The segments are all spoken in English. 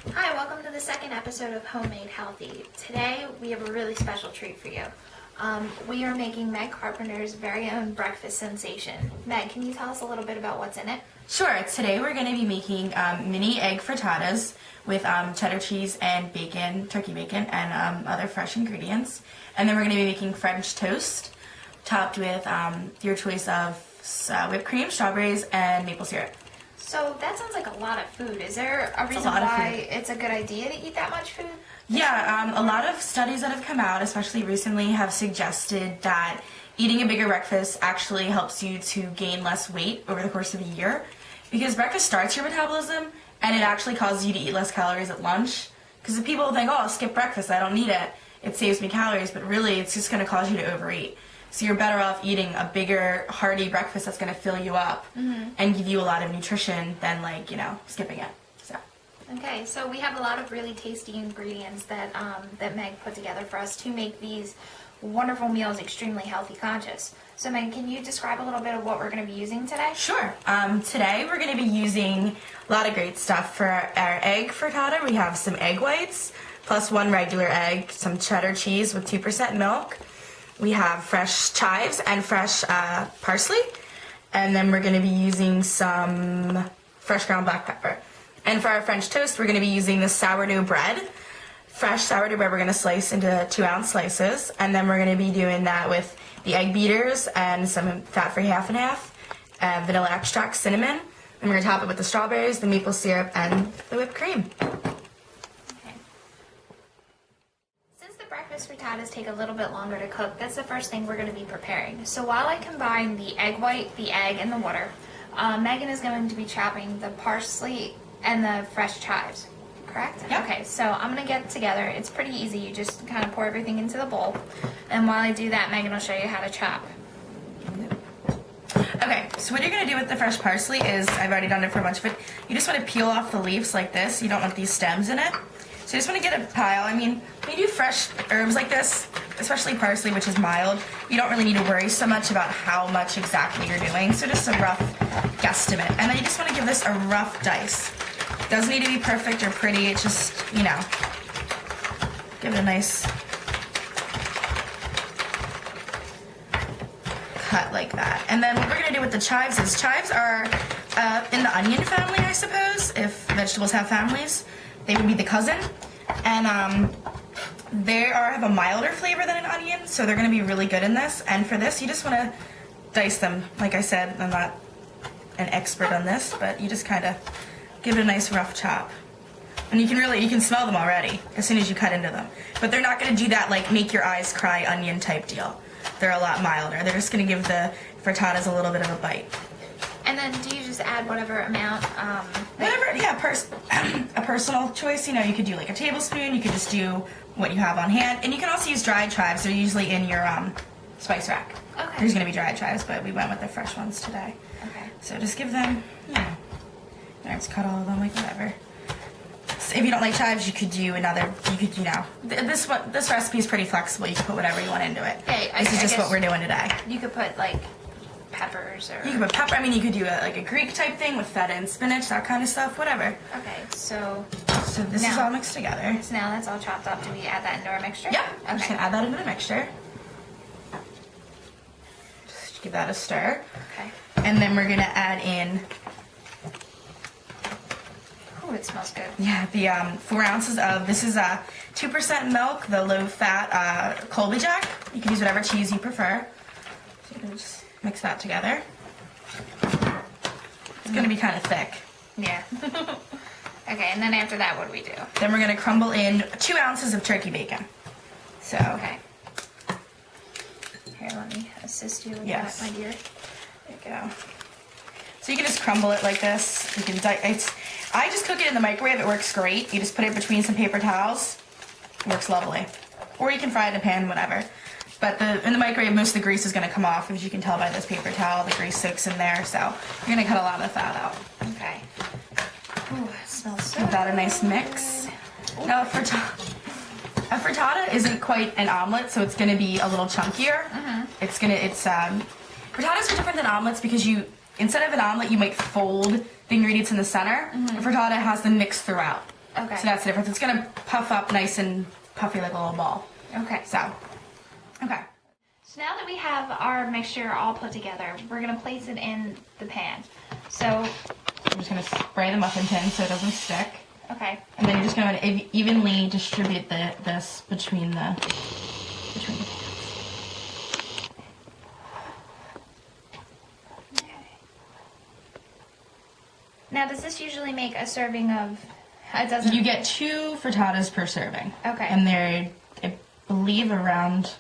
Hi, welcome to the second episode of Homemade Healthy. Today we have a really special treat for you. We are making Meg Carpenter's very own breakfast sensation. Meg, can you tell us a little bit about what's in it? Sure. Today we're going to be making mini egg frittatas with cheddar cheese and bacon, turkey bacon, and other fresh ingredients. And then we're going to be making French toast topped with your choice of whipped cream, strawberries, and maple syrup. So that sounds like a lot of food. Is there a reason why it's a good idea to eat that much food? Yeah, a lot of studies that have come out, especially recently, have suggested that eating a bigger breakfast actually helps you to gain less weight over the course of a year, because breakfast starts your metabolism and it actually causes you to eat less calories at lunch. Because if people think, oh, I'll skip breakfast, I don't need it, it saves me calories, but really it's just going to cause you to overeat. So you're better off eating a bigger, hearty breakfast that's going to fill you up and give you a lot of nutrition than, skipping it. Okay, so we have a lot of really tasty ingredients that that Meg put together for us to make these wonderful meals extremely healthy conscious. So Meg, can you describe a little bit of what we're going to be using today? Sure. Today we're going to be using a lot of great stuff for our egg frittata. We have some egg whites plus one regular egg, some cheddar cheese with 2% milk. We have fresh chives and fresh parsley. And then we're going to be using some fresh ground black pepper. And for our French toast, we're going to be using the sourdough bread. Fresh sourdough bread we're going to slice into 2-ounce slices. And then we're going to be doing that with the egg beaters and some fat-free half and half, vanilla extract, cinnamon. And we're going to top it with the strawberries, the maple syrup, and the whipped cream. Okay. Since the breakfast frittatas take a little bit longer to cook, that's the first thing we're going to be preparing. So while I combine the egg white, the egg, and the water, Megan is going to be chopping the parsley and the fresh chives, correct? Yep. Okay, so I'm going to get it together. It's pretty easy. You just kind of pour everything into the bowl. And while I do that, Megan will show you how to chop. Okay, so what you're going to do with the fresh parsley is, I've already done it for a bunch of it, you just want to peel off the leaves like this. You don't want these stems in it. So you just want to get a pile. I mean, when you do fresh herbs like this, especially parsley, which is mild, you don't really need to worry so much about how much exactly you're doing. So just a rough guesstimate. And then you just want to give this a rough dice. Doesn't need to be perfect or pretty, it's just, give it a nice cut like that. And then what we're going to do with the chives is, chives are in the onion family, I suppose, if vegetables have families. They would be the cousin. And they have a milder flavor than an onion, so they're going to be really good in this. And for this, you just want to dice them. Like I said, I'm not an expert on this, but you just kind of give it a nice rough chop. And you can smell them already as soon as you cut into them. But they're not going to do that make your eyes cry onion type deal. They're a lot milder. They're just going to give the frittatas a little bit of a bite. And then do you just add whatever amount? Whatever, yeah, a personal choice. You could do a tablespoon. You could just do what you have on hand. And you can also use dried chives. They're usually in your spice rack. Okay. There's going to be dried chives, but we went with the fresh ones today. Okay. So just give them, just cut all of them, whatever. So if you don't like chives, you could do this recipe is pretty flexible. You can put whatever you want into it. Okay, this is just what we're doing today. You could put peppers or... You could put pepper. I mean, you could do a Greek type thing with feta and spinach, that kind of stuff, whatever. Okay, so this is all mixed together. So now that's all chopped up. Do we add that into our mixture? Yep. Okay. I'm just going to add that into the mixture. Just give that a stir. Okay. And then we're going to add in... Oh, it smells good. Yeah, the 4 ounces of... This is 2% milk, the low-fat Colby Jack. You can use whatever cheese you prefer. So you can just mix that together. It's going to be kind of thick. Yeah. Okay, and then after that, what do we do? Then we're going to crumble in 2 ounces of turkey bacon. So. Okay. Here, let me assist you with that, my dear. There you go. So you can just crumble it like this. You can. I just cook it in the microwave. It works great. You just put it between some paper towels. It works lovely. Or you can fry it in a pan, whatever. But in the microwave, most of the grease is going to come off. As you can tell by this paper towel, the grease soaks in there. So you're going to cut a lot of the fat out. Okay. Ooh, it smells so Give that a nice mix. Now, a frittata isn't quite an omelet, so it's going to be a little chunkier. Frittatas are different than omelets because instead of an omelet, you might fold the ingredients in the center. A frittata has them mixed throughout. Okay. So that's the difference. It's gonna puff up nice and puffy like a little ball. Okay. So, okay. So now that we have our mixture all put together, we're gonna place it in the pan. So, I'm just gonna spray the muffin tin so it doesn't stick. okay. And then you're just gonna evenly distribute this between the pans. Now, does this usually make a serving of? It doesn't. You get 2 frittatas per serving. Okay. And they're, I believe, around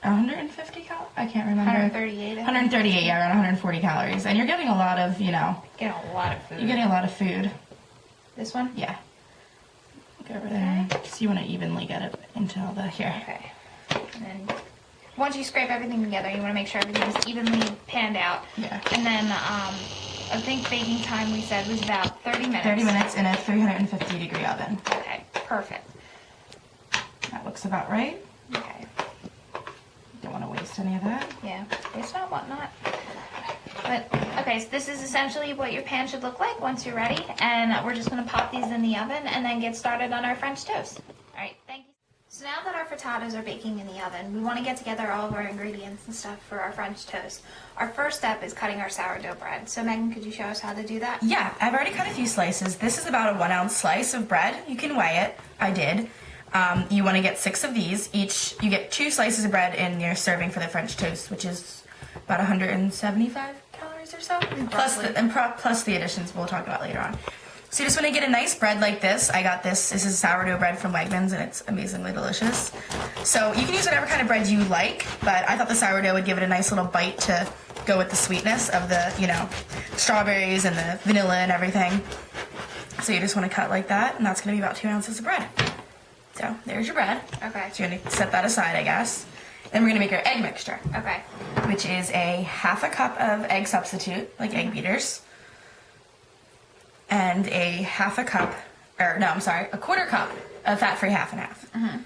150 calories. I can't remember. 138. 138, yeah, around 140 calories. And you're getting a lot of, Getting a lot of food. you're getting a lot of food. This one? Yeah. Go over there. So you want to evenly get it into all the here. Okay. And then once you scrape everything together, you want to make sure everything is evenly panned out. Yeah. And then I think baking time we said was about 30 minutes. 30 minutes in a 350 degree oven. Okay, perfect. That looks about right. Okay. Don't want to waste any of that. Yeah, waste not, whatnot. But, okay, so this is essentially what your pan should look like once you're ready. And we're just going to pop these in the oven and then get started on our French toast. All right, thank you. So now that our frittatas are baking in the oven, we want to get together all of our ingredients and stuff for our French toast. Our first step is cutting our sourdough bread. So Megan, could you show us how to do that? Yeah, I've already cut a few slices. This is about a 1 ounce slice of bread. You can weigh it. I did. You want to get 6 of these. You get 2 slices of bread in your serving for the French toast, which is about 175 calories or so. Plus the additions we'll talk about later on. So you just want to get a nice bread like this. I got this. This is sourdough bread from Wegmans, and it's amazingly delicious. So you can use whatever kind of bread you like, but I thought the sourdough would give it a nice little bite to go with the sweetness of the, strawberries and the vanilla and everything. So you just want to cut like that, and that's going to be about 2 ounces of bread. So there's your bread. Okay. So you're going to set that aside, I guess. Then we're going to make our egg mixture. Okay. Which is a 1/2 cup of egg substitute, like egg beaters. And a 1/4 cup of fat-free half and half. Mm-hmm.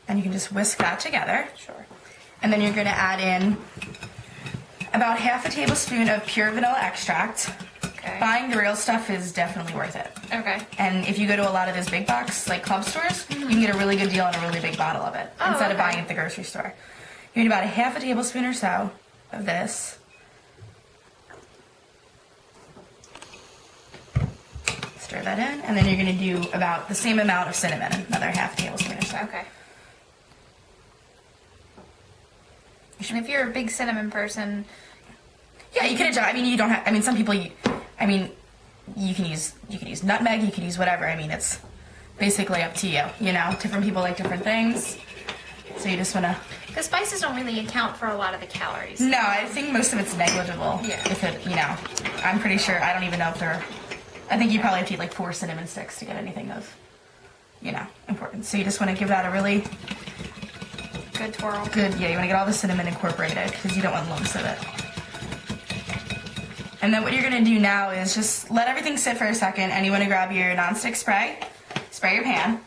And you can just whisk that together. Sure. And then you're going to add in about 1/2 tablespoon of pure vanilla extract. Okay. Buying the real stuff is definitely worth it. Okay. And if you go to a lot of those big box, like club stores, you can get a really good deal on a really big bottle of it instead of buying it at the grocery store. You need about 1/2 tablespoon or so of this. Stir that in, and then you're going to do about the same amount of cinnamon, another 1/2 tablespoon or so. Okay. And if you're a big cinnamon person, yeah, you can adjust. I mean, you don't have. I mean, some people. You can use nutmeg. You can use whatever. I mean, it's basically up to you. Different people like different things. So you just want to. the spices don't really account for a lot of the calories. No, I think most of it's negligible. Yeah. If it, I'm pretty sure. I don't even know if they're. I think you probably have to eat like 4 cinnamon sticks to get anything of, importance. So you just want to give that a really Good twirl. good. Yeah, you want to get all the cinnamon incorporated because you don't want lumps of it. And then what you're going to do now is just let everything sit for a second, and you want to grab your nonstick spray, spray your pan.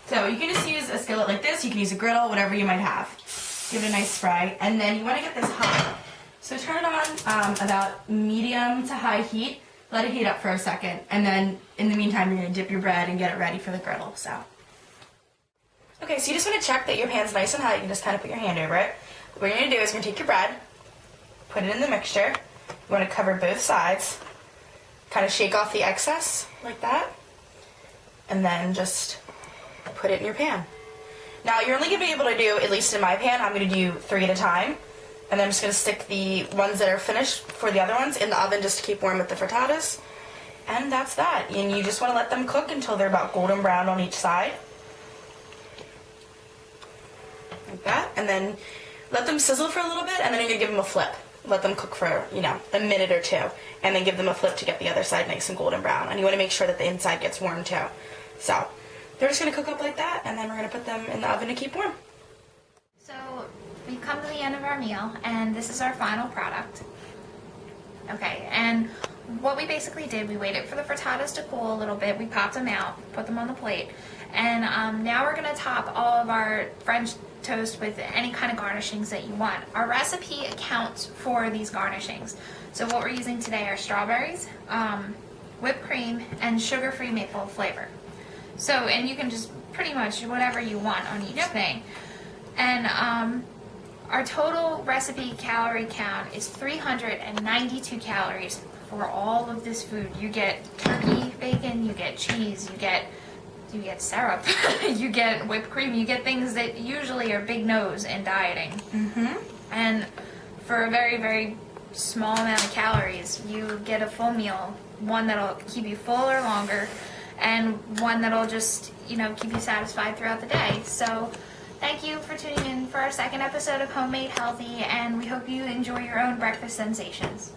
So you can just use a skillet like this, you can use a griddle, whatever you might have. Give it a nice spray, and then you want to get this hot. So turn it on about medium to high heat, let it heat up for a second, and then in the meantime you're going to dip your bread and get it ready for the griddle. So, okay, so you just want to check that your pan's nice and hot. You can just kind of put your hand over it. What you're going to do is you're going to take your bread, put it in the mixture. You want to cover both sides, kind of shake off the excess like that, and then just put it in your pan. Now you're only going to be able to do, at least in my pan, I'm going to do 3 at a time, and then I'm just going to stick the ones that are finished for the other ones in the oven just to keep warm with the frittatas, and that's that. And you just want to let them cook until they're about golden brown on each side, like that, and then let them sizzle for a little bit, and then you're going to give them a flip. Let them cook for, a minute or 2, and then give them a flip to get the other side nice and golden brown. And you want to make sure that the inside gets warm too. So they're just going to cook up like that, and then we're going to put them in the oven to keep warm. So we've come to the end of our meal, and this is our final product. Okay, and what we basically did, we waited for the frittatas to cool a little bit. We popped them out, put them on the plate, and now we're going to top all of our French toast with any kind of garnishings that you want. Our recipe accounts for these garnishings. So what we're using today are strawberries, whipped cream, and sugar-free maple flavor. So, and you can just pretty much whatever you want on each thing. And our total recipe calorie count is 392 calories for all of this food. You get turkey bacon, you get cheese, you get syrup, you get whipped cream, you get things that usually are big no's in dieting. And for a very, very small amount of calories, you get a full meal, one that'll keep you full or longer, and one that'll just, keep you satisfied throughout the day. So thank you for tuning in for our second episode of Homemade Healthy, and we hope you enjoy your own breakfast sensations.